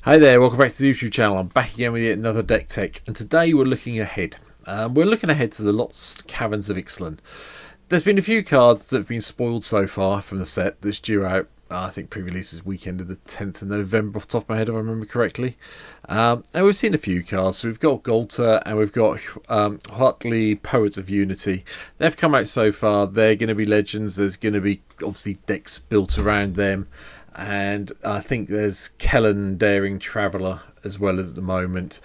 Hi there, welcome back to the YouTube channel. I'm back again with yet another deck tech, and today we're looking ahead. We're looking ahead to the Lost Caverns of Ixalan. There's been a few cards that have been spoiled so far from the set that's due out. I think pre-release is weekend of the 10th of November off the top of my head if I remember correctly. And we've seen a few cards. So we've got Ghalta and we've got Huatli, Poets of Unity. They've come out so far. They're going to be legends. There's going to be obviously decks built around them. And I think there's Kellen, Daring Traveller, as well as at the moment.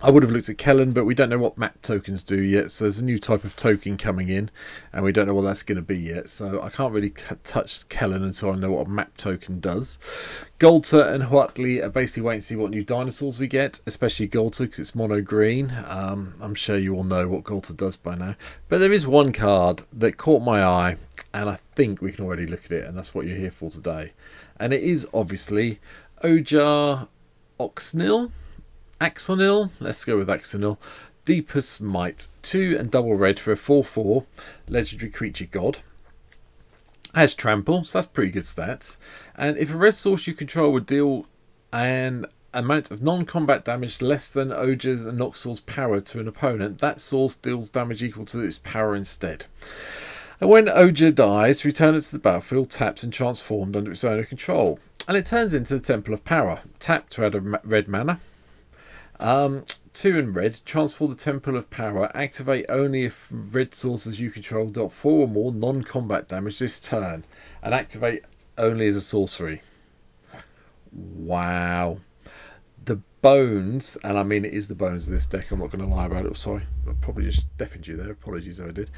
I would have looked at Kellen, but we don't know what map tokens do yet. So there's a new type of token coming in, and we don't know what that's going to be yet. So I can't really touch Kellen until I know what a map token does. Ghalta and Huatli are basically waiting to see what new dinosaurs we get, especially Ghalta because it's mono green. I'm sure you all know what Ghalta does by now. But there is one card that caught my eye, and I think we can already look at it, and that's what you're here for today. And it is obviously Ojer Axonil, let's go with Axonil. Deepest Might, 2 and double red for a 4/4 legendary creature god. Has trample, so that's pretty good stats. And if a red source you control would deal an amount of non-combat damage less than Ojer's and Noxel's power to an opponent, that source deals damage equal to its power instead. And when Ojer dies, return it to the battlefield, tapped and transformed under its owner control. And it turns into the Temple of Power. Tap to add a red mana. 2 and red, transform the Temple of Power, activate only if red sources you control dealt 4 or more non-combat damage this turn, and activate only as a sorcery. Wow. The bones, and I mean it is the bones of this deck, I'm not going to lie about it, sorry, I probably just deafened you there, apologies if I did.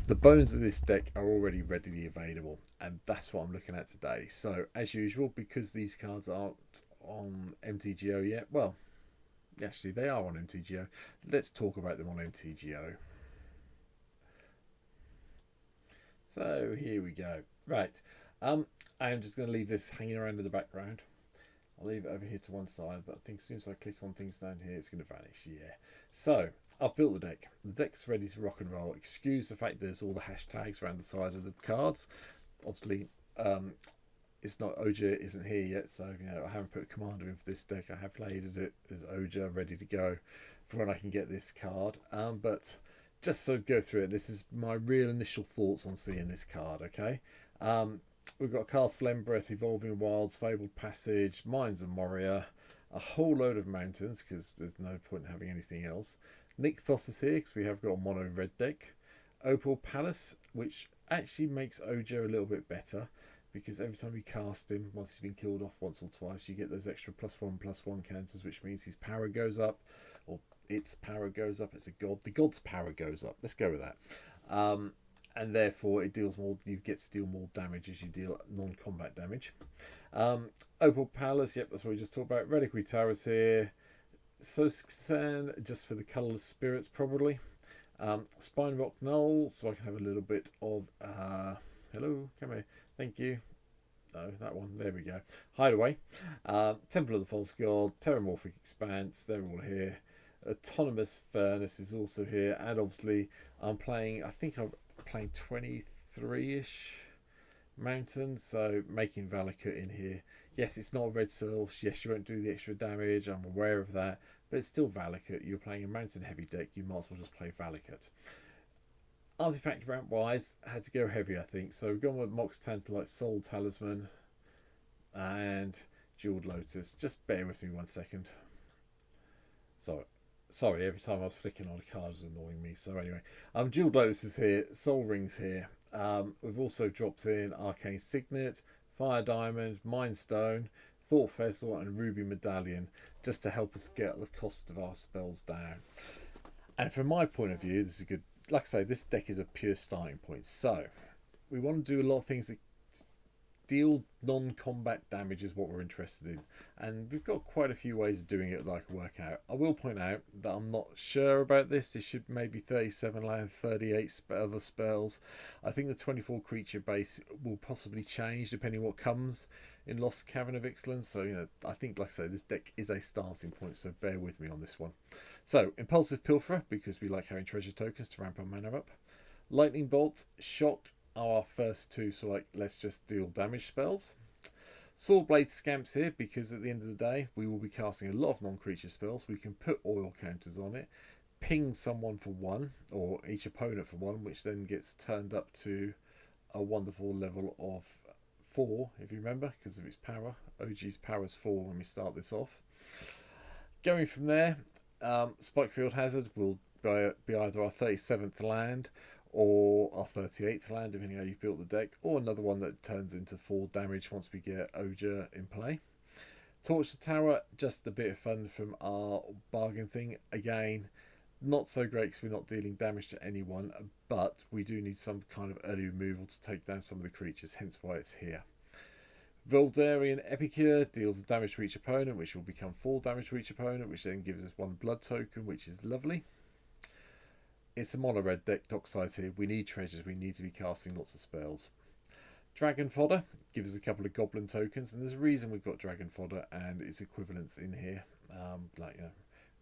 The bones of this deck are already readily available, and that's what I'm looking at today. So, as usual, because these cards aren't on MTGO yet, well, actually they are on MTGO. Let's talk about them on MTGO. So here we go. Right, I am just going to leave this hanging around in the background. I'll leave it over here to one side, but I think as soon as I click on things down here, it's going to vanish. Yeah. So I've built the deck. The deck's ready to rock and roll. Excuse the fact there's all the hashtags around the side of the cards. Obviously, it's not Ojer isn't here yet, so I haven't put a commander in for this deck. I have played it as Ojer ready to go for when I can get this card. But just so go through it, this is my real initial thoughts on seeing this card. Okay, we've got Castle Embereth, Evolving Wilds, Fabled Passage, Mines of Moria, a whole load of mountains because there's no point in having anything else. Nykthos is here because we have got a mono red deck. Opal Palace, which actually makes Ojer a little bit better, because every time you cast him, once he's been killed off once or twice, you get those extra +1/+1 counters, which means his power goes up, or its power goes up. It's a god. The god's power goes up. Let's go with that. And therefore, it deals more. You get to deal more damage as you deal non-combat damage. Opal Palace, yep, that's what we just talked about. Reliquary Towers here. Sosan, just for the colourless spirits, probably. Spine Rock Knoll, so I can have a little bit of... hello, come here. Thank you. No, that one. There we go. Hideaway. Temple of the False God. Terramorphic Expanse. They're all here. Autonomous Furnace is also here. And obviously, I'm playing... I think I'm playing 23-ish mountains. So, making Valakut in here. Yes, it's not a red source. Yes, you won't do the extra damage. I'm aware of that. But it's still Valakut. You're playing a mountain-heavy deck. You might as well just play Valakut. Artifact ramp wise, had to go heavy, I think. So we've gone with Mox Tantalite, Soul Talisman, and Jeweled Lotus. Just bear with me 1 second. Sorry, every time I was flicking on a card was annoying me. So anyway, Jeweled Lotus is here, Soul Rings here. We've also dropped in Arcane Signet, Fire Diamond, Mind Stone, Thought Vessel, and Ruby Medallion, just to help us get the cost of our spells down. And from my point of view, this is a good. Like I say, this deck is a pure starting point. So, we want to do a lot of things that deal non-combat damage is what we're interested in. And we've got quite a few ways of doing it that I can work out. I will point out that I'm not sure about this. It should maybe 37 land, 38 other spells. I think the 24 creature base will possibly change depending on what comes in Lost Cavern of Ixalan. So, I think, like I say, this deck is a starting point. So, bear with me on this one. So, Impulsive Pilferer, because we like having treasure tokens to ramp our mana up. Lightning Bolt, Shock are our first two, so let's just deal damage spells. Swordblade scamps here because at the end of the day we will be casting a lot of non-creature spells. We can put oil counters on it, ping someone for 1, or each opponent for 1, which then gets turned up to a wonderful level of 4, if you remember, because of its power. OG's power is 4 when we start this off. Going from there, Spikefield Hazard will be either our 37th land or our 38th land, depending on how you've built the deck, or another one that turns into 4 damage once we get Ojer in play. Torch the Tower, just a bit of fun from our bargain thing. Again, not so great because we're not dealing damage to anyone, but we do need some kind of early removal to take down some of the creatures, hence why it's here. Voldarian Epicure deals damage to each opponent, which will become 4 damage to each opponent, which then gives us 1 blood token, which is lovely. It's a mono red deck, Dockside here. We need treasures, we need to be casting lots of spells. Dragon Fodder gives us a couple of goblin tokens, and there's a reason we've got Dragon Fodder and its equivalents in here.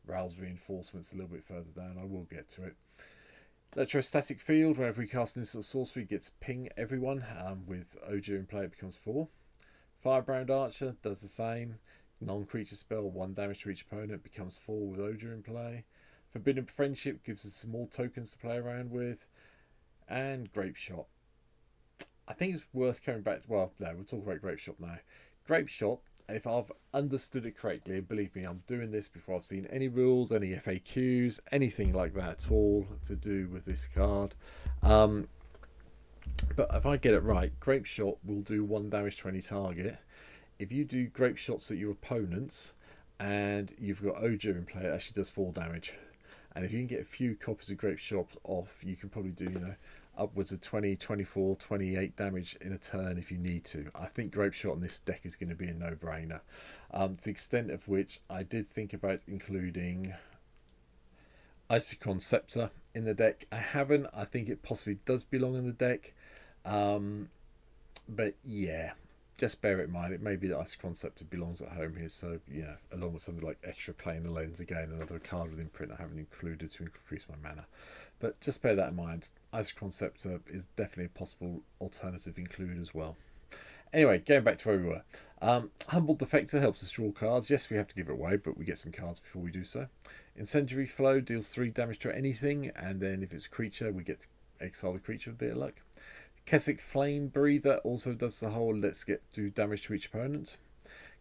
Ral's Reinforcements a little bit further down, I will get to it. Electrostatic Field, whenever we cast an instant sorcery, gets ping everyone. With Ojer in play, it becomes 4. Firebrand Archer does the same. Non-creature spell, 1 damage to each opponent, becomes 4 with Ojer in play. Forbidden Friendship gives us some more tokens to play around with. And Grape Shot. I think it's worth coming back to, well, no, we'll talk about Grape Shot now. Grape Shot, if I've understood it correctly, and believe me, I'm doing this before I've seen any rules, any FAQs, anything like that at all to do with this card. But if I get it right, Grape Shot will do 1 damage to any target. If you do Grape Shots at your opponents and you've got Ojer in play, it actually does 4 damage. And if you can get a few copies of Grape Shot off, you can probably do, upwards of 20, 24, 28 damage in a turn if you need to. I think Grape Shot on this deck is going to be a no-brainer. To the extent of which I did think about including Isochron Scepter in the deck. I haven't. I think it possibly does belong in the deck. But yeah, just bear it in mind. It may be that Isochron Scepter belongs at home here. So yeah, along with something like Extra Plane the Lens, again, another card with imprint I haven't included to increase my mana. But just bear that in mind. Isochron Scepter is definitely a possible alternative include as well. Anyway, going back to where we were. Humbled Defector helps us draw cards. Yes, we have to give it away, but we get some cards before we do so. Incendiary Flow deals 3 damage to anything, and then if it's a creature, we get to exile the creature with a bit of luck. Keswick Flame Breather also does the whole do damage to each opponent.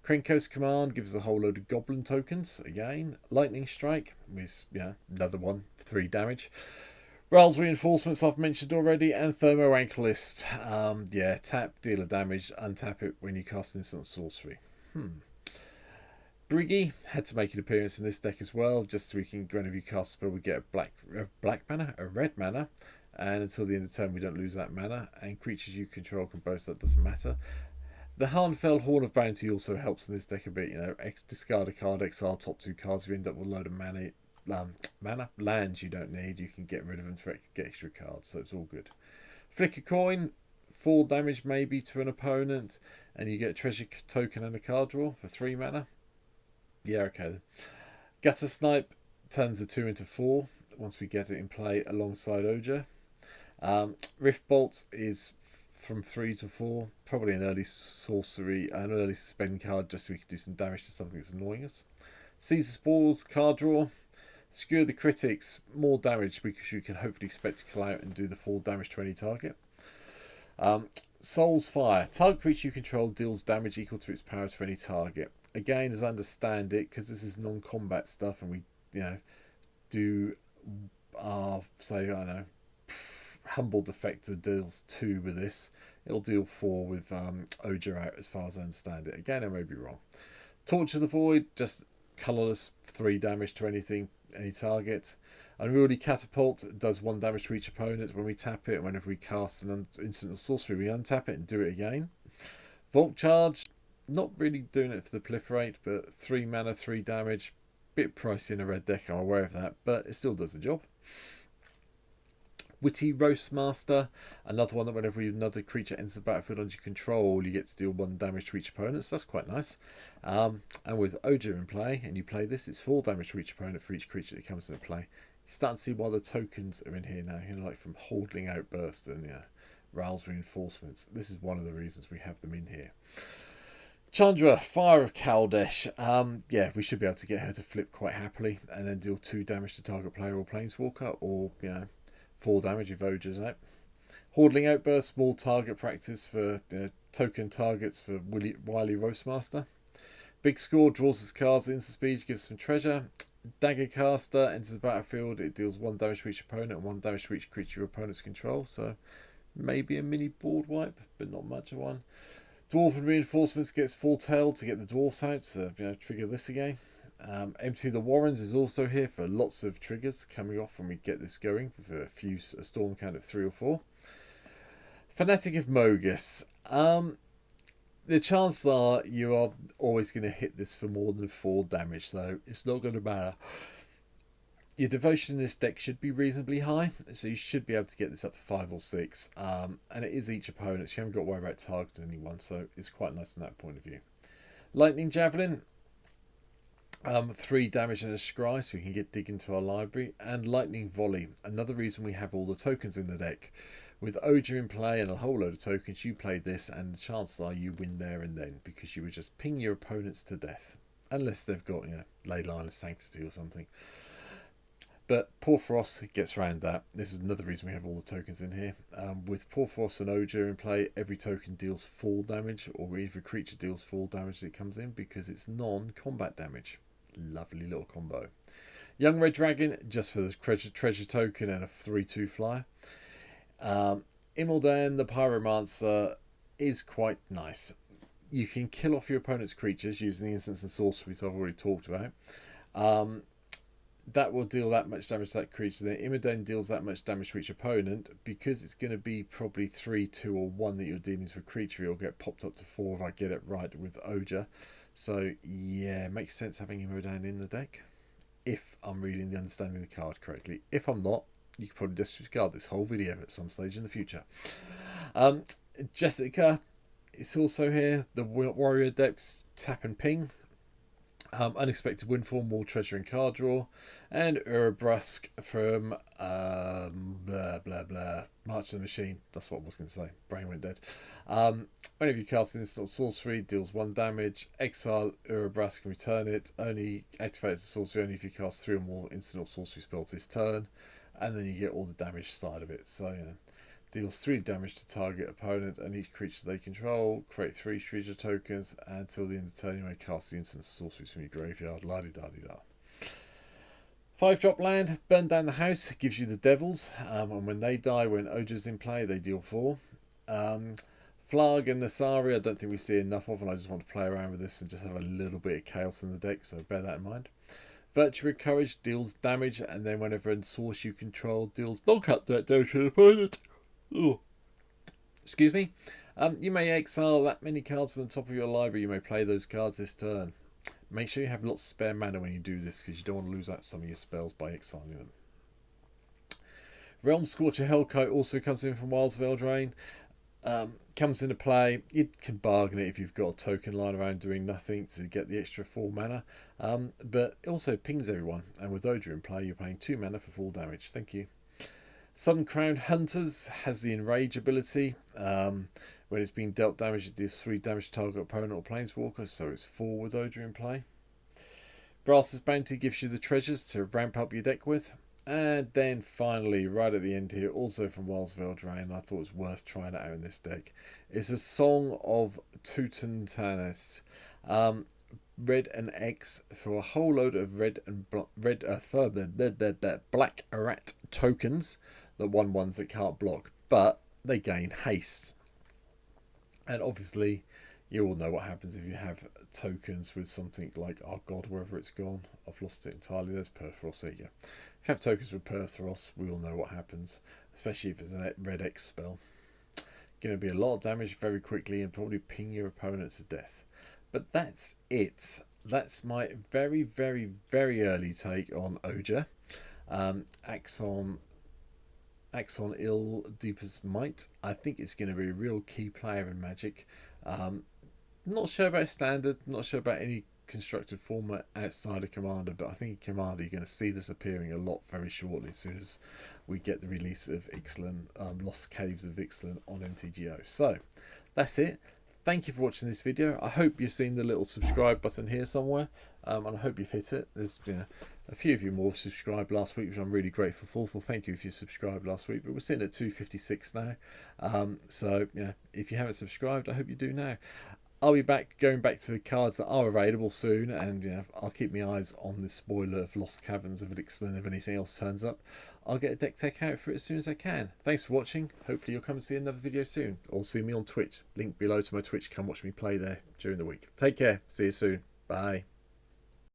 Krenko's Command gives us a whole load of goblin tokens, again. Lightning Strike, is another one, 3 damage. Ral's Reinforcements I've mentioned already, and Thermo Ankylist. Tap, deal a damage, untap it when you cast an instant sorcery. Briggy had to make an appearance in this deck as well, just so we can, whenever you cast a spell, we get a red mana, and until the end of the turn we don't lose that mana, and creatures you control can boast that doesn't matter. The Harnfell Horn of Bounty also helps in this deck a bit, discard a card, exile top 2 cards, you end up with a load of lands you don't need, you can get rid of them to get extra cards, so it's all good. Flick a Coin, 4 damage maybe to an opponent, and you get a treasure token and a card draw for 3 mana. Yeah, okay then. Gutter Snipe turns the 2 into 4 once we get it in play alongside Ojer. Rift Bolt is from 3 to 4, probably an early sorcery, an early spend card just so we can do some damage to something that's annoying us. Caesar Spores, card draw. Skewer the Critics, more damage because you can hopefully spectacle out and do the 4 damage to any target. Soul's Fire. Target creature you control deals damage equal to its power to any target. Again, as I understand it, because this is non-combat stuff and we do our, say, I don't know, Humble Defector deals 2 with this. It'll deal 4 with Ojer out as far as I understand it. Again, I may be wrong. Torch of the Void, just colourless, 3 damage to any target. Unruly Catapult does 1 damage to each opponent when we tap it, and whenever we cast an instant sorcery we untap it and do it again. Vault Charge, not really doing it for the proliferate, but 3 mana, 3 damage, bit pricey in a red deck, I'm aware of that, but it still does the job. Witty Roastmaster, another one that whenever another creature enters the battlefield under your control, you get to deal 1 damage to each opponent, so that's quite nice. And with Ojer in play, and you play this, it's 4 damage to each opponent for each creature that comes into play. You start to see why the tokens are in here now, like from Holding Outburst and Ral's Reinforcements. This is one of the reasons we have them in here. Chandra, Fire of Kaldesh. Yeah, we should be able to get her to flip quite happily and then deal 2 damage to target player or planeswalker, or 4 damage if Ojer's out. Hordling Outburst, small target practice for token targets for Wily Roastmaster. Big Score draws his cards at instant speed, gives some treasure. Dagger Caster enters the battlefield. It deals 1 damage to each opponent and 1 damage to each creature your opponents control. So maybe a mini board wipe, but not much of one. Dwarven Reinforcements gets Full Tail to get the dwarfs out, so trigger this again. Empty the Warrens is also here for lots of triggers coming off when we get this going, for a storm count of 3 or 4. Fanatic of Mogus. The chances are you are always going to hit this for more than 4 damage, so it's not going to matter. Your devotion in this deck should be reasonably high, so you should be able to get this up to 5 or 6. And it is each opponent, so you haven't got to worry about targeting anyone, so it's quite nice from that point of view. Lightning Javelin, 3 damage and a scry, so we can get dig into our library. And Lightning Volley, another reason we have all the tokens in the deck. With Ojer in play and a whole load of tokens, you play this, and the chances are you win there and then, because you would just ping your opponents to death. Unless they've got, Leyline of Sanctity or something. But Porphyros gets around that. This is another reason we have all the tokens in here. With Porphyros and Ojer in play, every token deals 4 damage, or every creature deals 4 damage as it comes in, because it's non-combat damage. Lovely little combo. Young Red Dragon, just for the treasure token and a 3/2 flyer. Imeldan, the Pyromancer, is quite nice. You can kill off your opponent's creatures using the instants and sorceries I've already talked about. That will deal that much damage to that creature. Then Imeldan deals that much damage to each opponent. Because it's going to be probably 3, 2 or 1 that you're dealing with a creature, it'll get popped up to 4 if I get it right with Ojer. So yeah, it makes sense having Imeldan in the deck, if I'm reading the understanding of the card correctly. If I'm not, you can probably disregard this whole video at some stage in the future. Jessica is also here. The Warrior Adepts, tap and ping. Unexpected Windfall, more treasure and card draw. And Urabrusk from blah blah blah, March of the Machine. That's what I was going to say. Brain went dead. Whenever you cast an instant sorcery, deals 1 damage. Exile Urabrusk and return it. Only activates the sorcery only if you cast 3 or more instant or sorcery spells this turn. And then you get all the damage side of it. So deals 3 damage to target opponent and each creature they control. Create 3 treasure tokens, and until the end of the turn you may cast the instant sorceries from your graveyard. La di da di da. 5-drop land, burn down the house, gives you the devils, and when they die, when Ojer's in play, they deal 4. Flag and Nasari, I don't think we see enough of, and I just want to play around with this and just have a little bit of chaos in the deck, so bear that in mind. Virtue of Courage deals damage, and then whenever a source you control deals knockout damage to the opponent. Ooh. Excuse me. You may exile that many cards from the top of your library. You may play those cards this turn. Make sure you have lots of spare mana when you do this, because you don't want to lose out some of your spells by exiling them. Realm Scorcher Hellkite also comes in from Wilds of Eldraine. Comes into play. You can bargain it if you've got a token lying around doing nothing to get the extra 4 mana. But it also pings everyone. And with Ojer in play, you're paying 2 mana for 4 damage. Thank you. Sun Crowned Hunters has the Enrage ability. When it's being dealt damage, it deals 3 damage to target opponent or planeswalker, so it's 4 with Ojer in play. Brass's Bounty gives you the treasures to ramp up your deck with. And then finally, right at the end here, also from Wilds of Eldraine, I thought it was worth trying it out in this deck. It's a Song of Tutantanis. Red and X for a whole load of black rat tokens, the 1/1s that can't block, but they gain haste. And obviously, you all know what happens if you have tokens with something like, oh god, wherever it's gone, I've lost it entirely. There's Perthros, there you go. If you have tokens with Perthros, we all know what happens, especially if it's a red X spell. Going to be a lot of damage very quickly and probably ping your opponent to death. But that's it. That's my very, very, very early take on Ojer. Axonil, Deepest Might. I think it's going to be a real key player in Magic. Not sure about Standard, not sure about any constructed format outside of Commander, but I think in Commander you're going to see this appearing a lot very shortly as soon as we get the release of Ixalan, Lost Caves of Ixalan on MTGO. So, that's it. thank you for watching this video. I hope you've seen the little subscribe button here somewhere, and I hope you've hit it. There's a few of you more subscribed last week, which I'm really grateful for. Thank you if you subscribed last week, but we're sitting at 256 now. So if you haven't subscribed, I hope you do now. I'll be going back to the cards that are available soon, and I'll keep my eyes on the spoiler of Lost Caverns of Ixalan. If anything else turns up, I'll get a deck tech out for it as soon as I can. Thanks for watching. Hopefully you'll come and see another video soon, or see me on Twitch. Link below to my Twitch. Come watch me play there during the week. Take care. See you soon. Bye.